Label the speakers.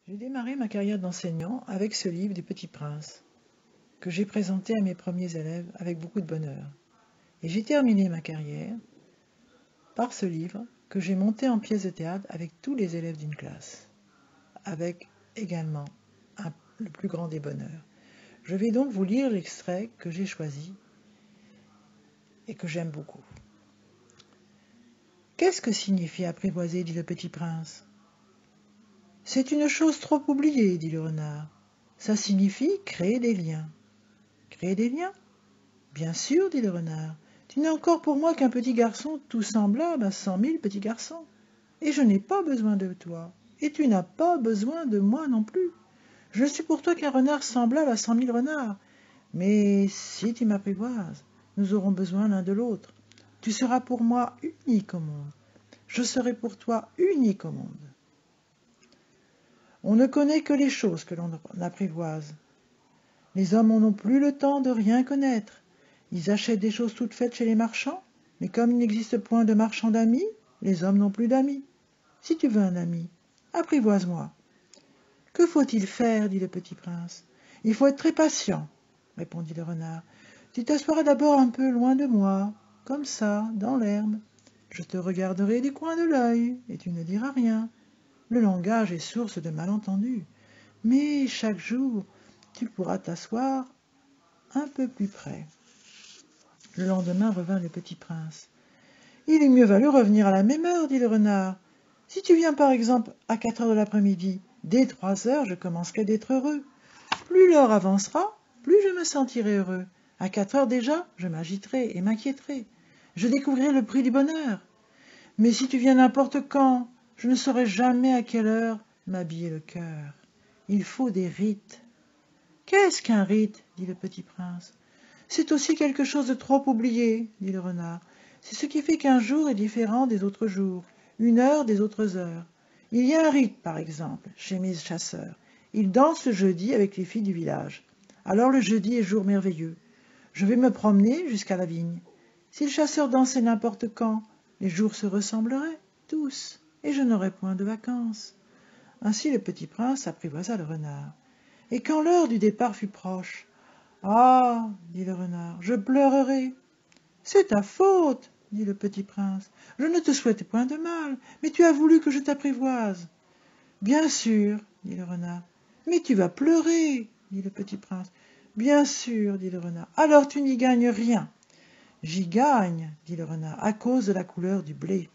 Speaker 1: J'ai démarré ma carrière d'enseignant avec ce livre du Petit Prince, que j'ai présenté à mes premiers élèves avec beaucoup de bonheur. Et j'ai terminé ma carrière par ce livre que j'ai monté en pièce de théâtre avec tous les élèves d'une classe, avec également le plus grand des bonheurs. Je vais donc vous lire l'extrait que j'ai choisi et que j'aime beaucoup. Qu'est-ce que signifie apprivoiser, dit le Petit Prince. C'est une chose trop oubliée, dit le renard. Ça signifie créer des liens. Créer des liens? Bien sûr, dit le renard. Tu n'es encore pour moi qu'un petit garçon tout semblable à 100 000 petits garçons. Et je n'ai pas besoin de toi. Et tu n'as pas besoin de moi non plus. Je ne suis pour toi qu'un renard semblable à 100 000 renards. Mais si tu m'apprivoises, nous aurons besoin l'un de l'autre. Tu seras pour moi unique au monde. Je serai pour toi unique au monde. On ne connaît que les choses que l'on apprivoise. Les hommes n'ont plus le temps de rien connaître. Ils achètent des choses toutes faites chez les marchands, mais comme il n'existe point de marchands d'amis, les hommes n'ont plus d'amis. Si tu veux un ami, apprivoise-moi. Que faut-il faire, dit le Petit Prince. Il faut être très patient, répondit le renard. Tu t'assoiras d'abord un peu loin de moi, comme ça, dans l'herbe. Je te regarderai du coin de l'œil, et tu ne diras rien. Le langage est source de malentendus, mais chaque jour, tu pourras t'asseoir un peu plus près. Le lendemain revint le Petit Prince. Il eût mieux valu revenir à la même heure, dit le renard. Si tu viens par exemple à 4 heures de l'après-midi, dès 3 heures, je commencerai d'être heureux. Plus l'heure avancera, plus je me sentirai heureux. À 4 heures déjà, je m'agiterai et m'inquiéterai. Je découvrirai le prix du bonheur. Mais si tu viens n'importe quand, je ne saurai jamais à quelle heure m'habiller le cœur. Il faut des rites. Qu'est-ce qu'un rite, dit le Petit Prince. C'est aussi quelque chose de trop oublié, dit le renard. C'est ce qui fait qu'un jour est différent des autres jours, une heure des autres heures. Il y a un rite, par exemple, chez mes chasseurs. Ils dansent le jeudi avec les filles du village. Alors le jeudi est jour merveilleux. Je vais me promener jusqu'à la vigne. Si le chasseur dansait n'importe quand, les jours se ressembleraient, tous, et je n'aurais point de vacances. Ainsi le Petit Prince apprivoisa le renard. Et quand l'heure du départ fut proche, « Ah, dit le renard, je pleurerai. »« C'est ta faute, dit le Petit Prince. Je ne te souhaite point de mal, mais tu as voulu que je t'apprivoise. »« Bien sûr, dit le renard. »« Mais tu vas pleurer, dit le Petit Prince. »« Bien sûr, dit le renard. Alors tu n'y gagnes rien. »« J'y gagne, dit le renard, à cause de la couleur du blé. »